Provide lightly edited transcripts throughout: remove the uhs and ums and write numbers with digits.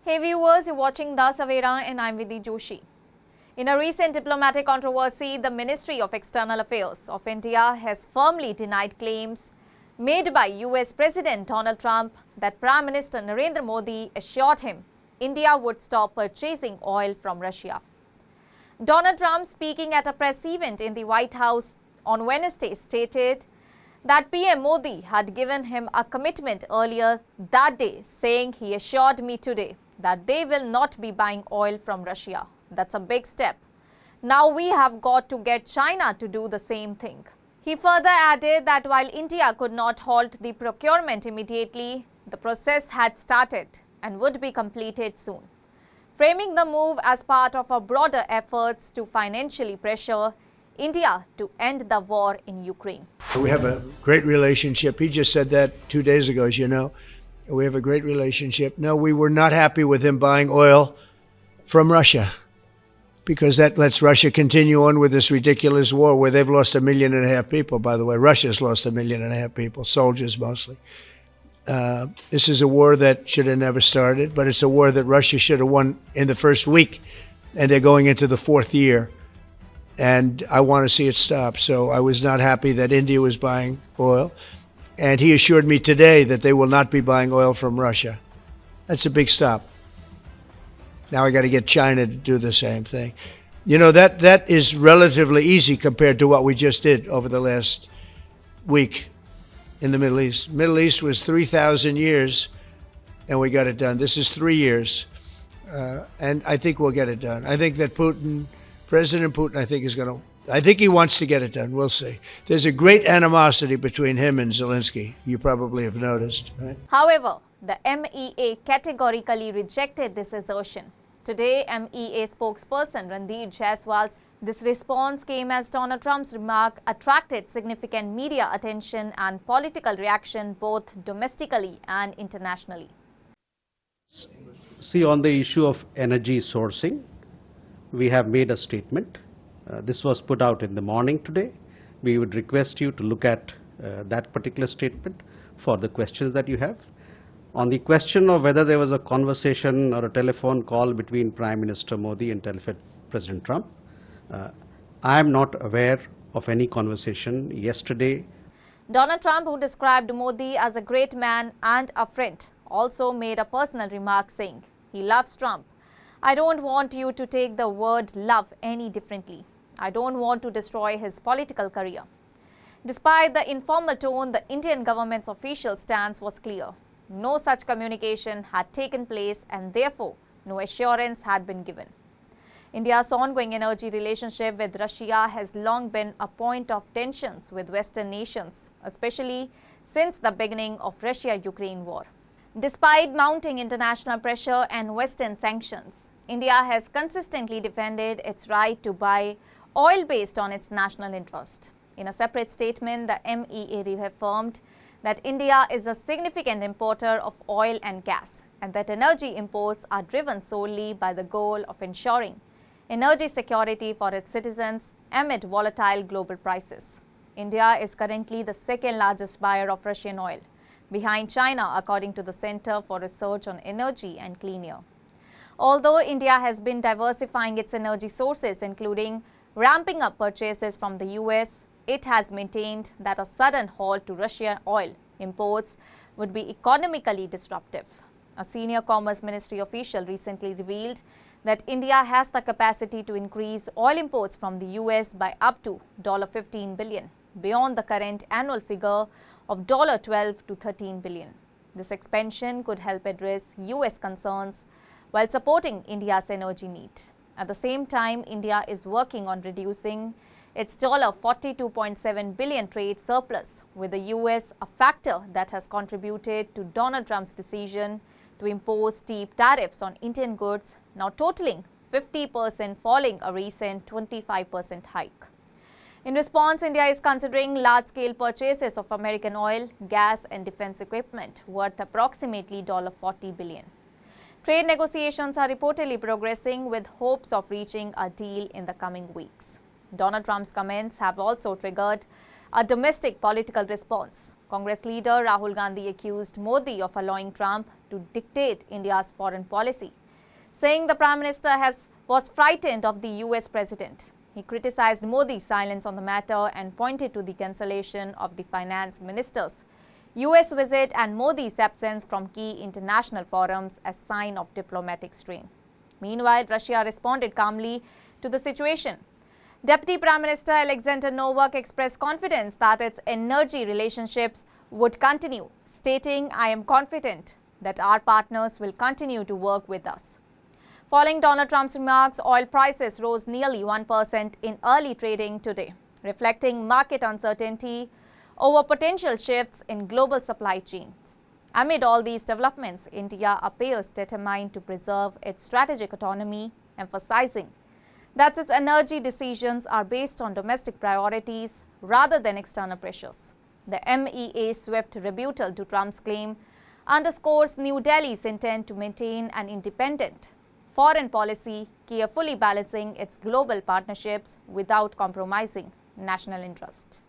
Hey viewers, you're watching Da Savera and I'm Vidhi Joshi. In a recent diplomatic controversy, the Ministry of External Affairs of India has firmly denied claims made by US President Donald Trump that Prime Minister Narendra Modi assured him India would stop purchasing oil from Russia. Donald Trump, speaking at a press event in the White House on Wednesday, stated that PM Modi had given him a commitment earlier that day, saying he assured me today that they will not be buying oil from Russia. That's a big step. Now we have got to get China to do the same thing. He further added that while India could not halt the procurement immediately, the process had started and would be completed soon, framing the move as part of a broader efforts to financially pressure India to end the war in Ukraine. We have a great relationship. He just said that 2 days ago, as you know. We have a great relationship. No, we were not happy with him buying oil from Russia because that lets Russia continue on with this ridiculous war where they've lost 1.5 million people, by the way. Russia's lost 1.5 million people, soldiers mostly. This is a war that should have never started, but it's a war that Russia should have won in the first week, and they're going into the fourth year. And I want to see it stop. So I was not happy that India was buying oil. And he assured me today that they will not be buying oil from Russia. That's a big stop. Now I got to get China to do the same thing. You know, that is relatively easy compared to what we just did over the last week in the Middle East. Middle East was 3,000 years, and we got it done. This is 3 years. And I think we'll get it done. I think that President Putin, I think he wants to get it done. We'll see. There's a great animosity between him and Zelensky. You probably have noticed, right? However, the MEA categorically rejected this assertion. Today, MEA spokesperson Randeep Jaiswal's this response came as Donald Trump's remark attracted significant media attention and political reaction both domestically and internationally. See, on the issue of energy sourcing, we have made a statement. This was put out in the morning today. We would request you to look at that particular statement for the questions that you have. On the question of whether there was a conversation or a telephone call between Prime Minister Modi and President Trump, I am not aware of any conversation yesterday. Donald Trump, who described Modi as a great man and a friend, also made a personal remark saying he loves Trump. I don't want you to take the word love any differently. I don't want to destroy his political career. Despite the informal tone, the Indian government's official stance was clear. No such communication had taken place and therefore no assurance had been given. India's ongoing energy relationship with Russia has long been a point of tensions with Western nations, especially since the beginning of Russia-Ukraine war. Despite mounting international pressure and Western sanctions, India has consistently defended its right to buy oil based on its national interest. In a separate statement, the MEA reaffirmed that India is a significant importer of oil and gas and that energy imports are driven solely by the goal of ensuring energy security for its citizens amid volatile global prices. India is currently the second largest buyer of Russian oil, behind China, according to the Center for Research on Energy and Clean Air. Although India has been diversifying its energy sources, including ramping up purchases from the US, it has maintained that a sudden halt to Russian oil imports would be economically disruptive. A senior Commerce Ministry official recently revealed that India has the capacity to increase oil imports from the US by up to $15 billion, beyond the current annual figure of $12 to $13 billion. This expansion could help address US concerns while supporting India's energy need. At the same time, India is working on reducing its $42.7 billion trade surplus with the US, a factor that has contributed to Donald Trump's decision to impose steep tariffs on Indian goods, now totaling 50%, following a recent 25% hike. In response, India is considering large-scale purchases of American oil, gas and defense equipment worth approximately $40 billion. Trade negotiations are reportedly progressing with hopes of reaching a deal in the coming weeks. Donald Trump's comments have also triggered a domestic political response. Congress leader Rahul Gandhi accused Modi of allowing Trump to dictate India's foreign policy, saying the Prime Minister was frightened of the US President. He criticized Modi's silence on the matter and pointed to the cancellation of the finance minister's US visit and Modi's absence from key international forums as sign of diplomatic strain. Meanwhile, Russia responded calmly to the situation. Deputy Prime Minister Alexander Novak expressed confidence that its energy relationships would continue, stating, "I am confident that our partners will continue to work with us." Following Donald Trump's remarks, oil prices rose nearly 1% in early trading today, reflecting market uncertainty over potential shifts in global supply chains. Amid all these developments, India appears determined to preserve its strategic autonomy, emphasizing that its energy decisions are based on domestic priorities rather than external pressures. The MEA's swift rebuttal to Trump's claim underscores New Delhi's intent to maintain an independent foreign policy, carefully balancing its global partnerships without compromising national interest.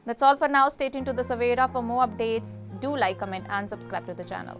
That's all for now. Stay tuned to the Savera for more updates. Do like, comment and subscribe to the channel.